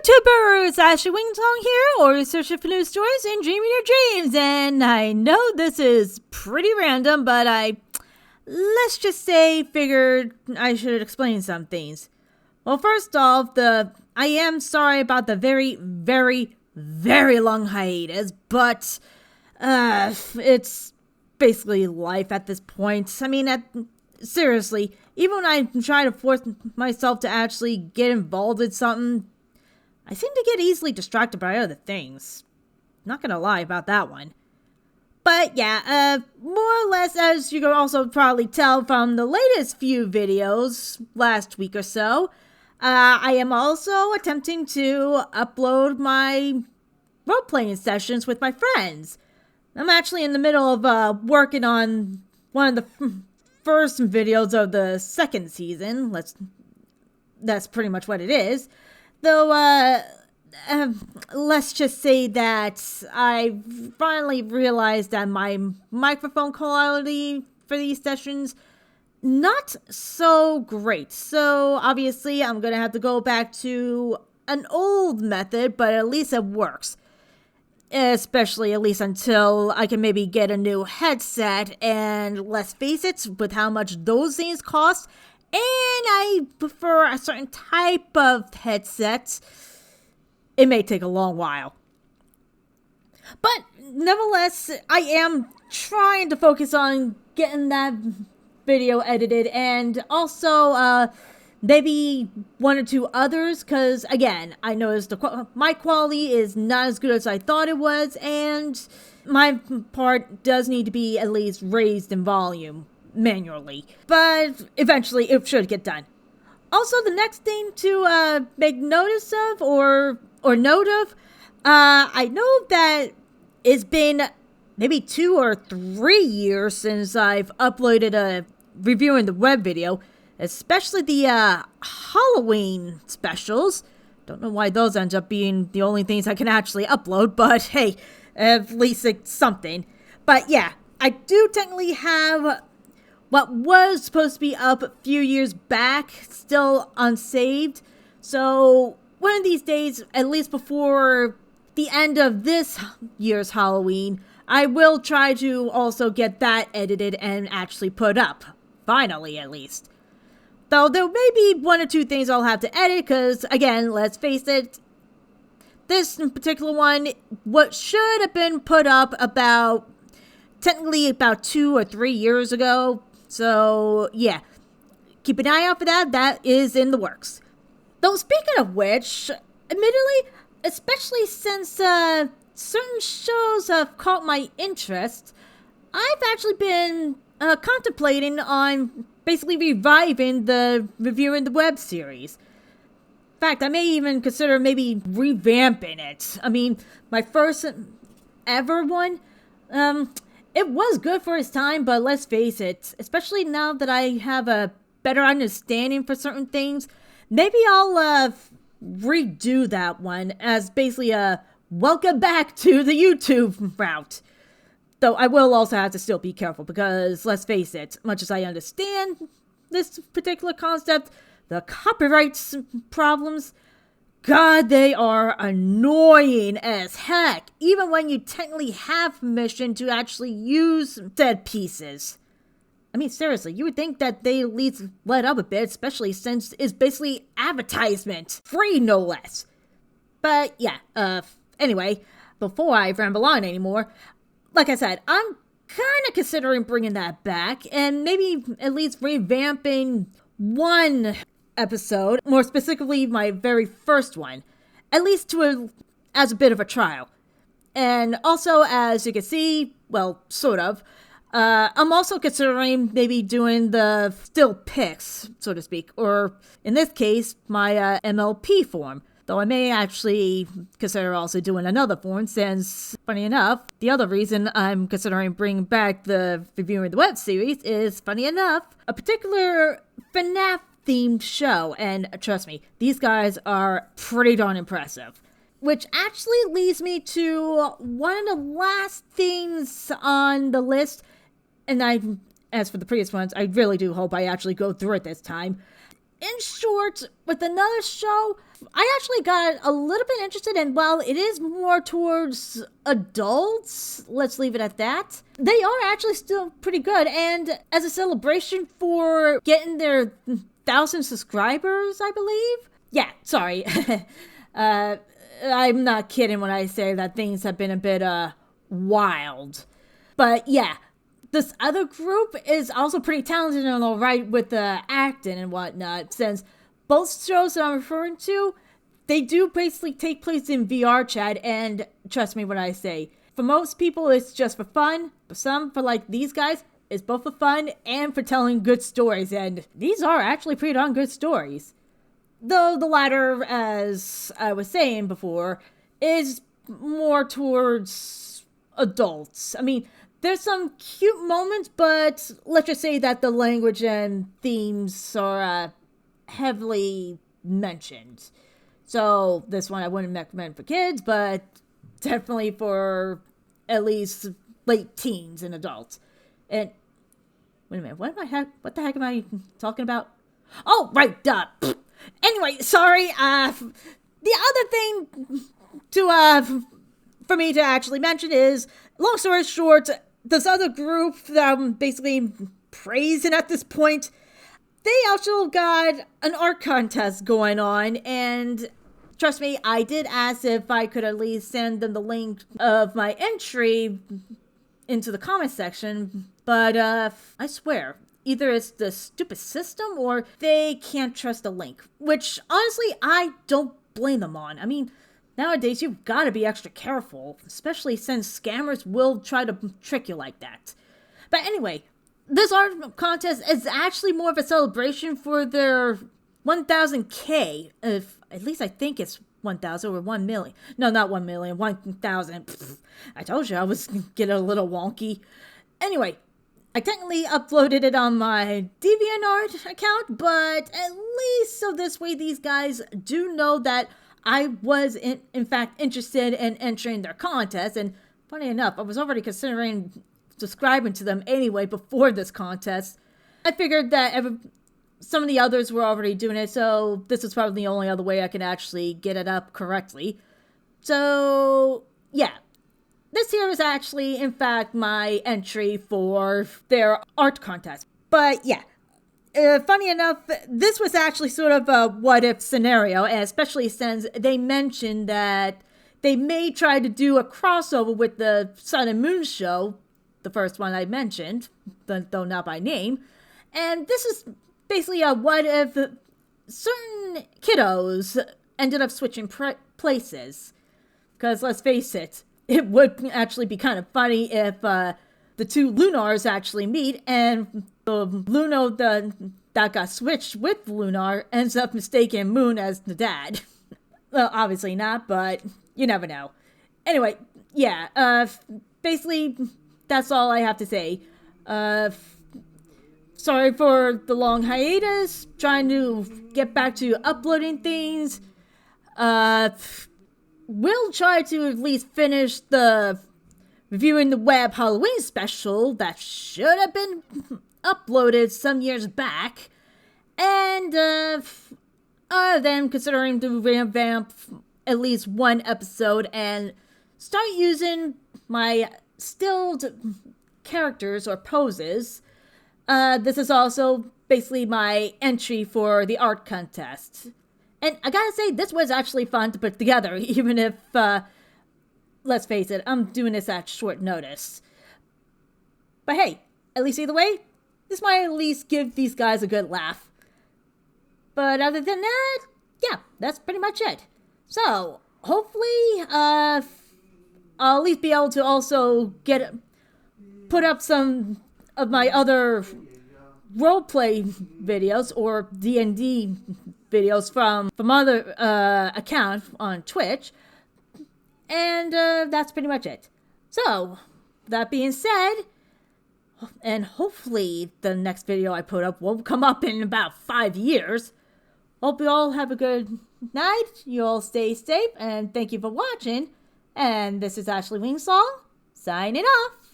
YouTubers, Ashley Wingtong here, or searching for news stories and dreaming your dreams. And I know this is pretty random, but let's just say, figured I should explain some things. Well, first off, I am sorry about the very, very, very long hiatus, but it's basically life at this point. I mean, seriously, even when I try to force myself to actually get involved in something, I seem to get easily distracted by other things. Not gonna lie about that one. But yeah, more or less, as you can also probably tell from the latest few videos last week or so, I am also attempting to upload my role-playing sessions with my friends. I'm actually in the middle of working on one of the first videos of the second season. That's pretty much what it is. Though, let's just say that I finally realized that my microphone quality for these sessions, not so great. So, obviously, I'm gonna have to go back to an old method, but at least it works. Especially at least until I can maybe get a new headset, and let's face it, with how much those things cost, and I prefer a certain type of headset, it may take a long while. But nevertheless, I am trying to focus on getting that video edited, and also maybe one or two others, because again, I noticed my quality is not as good as I thought it was, and my part does need to be at least raised in volume manually, but eventually it should get done. Also, the next thing to make notice of or note of, I know that it's been maybe 2 or 3 years since I've uploaded a reviewing the web video, especially the Halloween specials. Don't know why those end up being the only things I can actually upload, but hey, at least it's something. But yeah, I do technically have what was supposed to be up a few years back, still unsaved. So one of these days, at least before the end of this year's Halloween, I will try to also get that edited and actually put up. Finally, at least. Though there may be 1 or 2 things I'll have to edit, because again, let's face it, this particular one, what should have been put up technically about 2 or 3 years ago. So, yeah, keep an eye out for that. That is in the works. Though, speaking of which, admittedly, especially since certain shows have caught my interest, I've actually been contemplating on basically reviving the reviewing the web series. In fact, I may even consider maybe revamping it. I mean, my first ever one, it was good for its time, but let's face it, especially now that I have a better understanding for certain things, maybe I'll redo that one as basically a welcome back to the YouTube route. Though I will also have to still be careful, because let's face it, much as I understand this particular concept, the copyright problems, God, they are annoying as heck, even when you technically have permission to actually use said pieces. I mean, seriously, you would think that they at least let up a bit, especially since it's basically advertisement. Free, no less. But yeah, anyway, before I ramble on anymore, like I said, I'm kind of considering bringing that back, and maybe at least revamping one episode, more specifically my very first one, at least as a bit of a trial. And also, as you can see, well, sort of, I'm also considering maybe doing the still pics, so to speak, or in this case, my MLP form. Though I may actually consider also doing another form, since, funny enough, the other reason I'm considering bringing back the reviewing the web series is, funny enough, a particular FNAF themed show, and trust me, these guys are pretty darn impressive. Which actually leads me to one of the last things on the list, and as for the previous ones, I really do hope I actually go through it this time. in short, with another show, I actually got a little bit interested in, while it is more towards adults, let's leave it at that, they are actually still pretty good. And as a celebration for getting their 1,000 subscribers, I believe. Yeah, sorry. I'm not kidding when I say that things have been a bit, wild. But yeah, this other group is also pretty talented and alright with the acting and whatnot, since both shows that I'm referring to, they do basically take place in VR chat, and trust me when I say, for most people it's just for fun, but some, for like these guys, it's both for fun and for telling good stories, and these are actually pretty darn good stories. Though the latter, as I was saying before, is more towards adults. I mean, there's some cute moments, but let's just say that the language and themes are heavily mentioned. So this one I wouldn't recommend for kids, but definitely for at least late teens and adults. And wait a minute, what the heck am I talking about? Oh, right, anyway, sorry, the other thing to, for me to actually mention is, long story short, this other group that I'm basically praising at this point, they also got an art contest going on, and trust me, I did ask if I could at least send them the link of my entry into the comment section, but I swear, either it's the stupid system or they can't trust the link, which honestly I don't blame them on. I mean, nowadays you've got to be extra careful, especially since scammers will try to trick you like that. But anyway, this art contest is actually more of a celebration for their 1,000K, if at least I think it's 1,000 or 1 million. No, not 1 million, 1,000. I told you I was getting a little wonky. Anyway, I technically uploaded it on my DeviantArt account, but at least so this way these guys do know that I was in fact interested in entering their contest, and funny enough, I was already considering subscribing to them anyway before this contest. I figured that some of the others were already doing it, so this is probably the only other way I can actually get it up correctly. So, yeah. This here is actually, in fact, my entry for their art contest. But yeah, funny enough, this was actually sort of a what-if scenario, and especially since they mentioned that they may try to do a crossover with the Sun and Moon show, the first one I mentioned, though not by name. And this is basically a what-if certain kiddos ended up switching places. Because let's face it, it would actually be kind of funny if the two Lunars actually meet, and the Luno that got switched with Lunar ends up mistaking Moon as the dad. Well, obviously not, but you never know. Anyway, yeah, basically, that's all I have to say. Sorry for the long hiatus, trying to get back to uploading things. We'll try to at least finish the Reviewing the Web Halloween special that should have been uploaded some years back. And, other than considering to revamp at least one episode and start using my stilled characters or poses, this is also basically my entry for the art contest. And I gotta say, this was actually fun to put together, even if, let's face it, I'm doing this at short notice. But hey, at least either way, this might at least give these guys a good laugh. But other than that, yeah, that's pretty much it. So, hopefully, I'll at least be able to also put up some of my other roleplay videos or D&D videos from other accounts on Twitch, and that's pretty much it. So, that being said, and hopefully the next video I put up won't come up in about 5 years. Hope you all have a good night, you all stay safe, and thank you for watching. And this is Ashley Wingsong, signing off.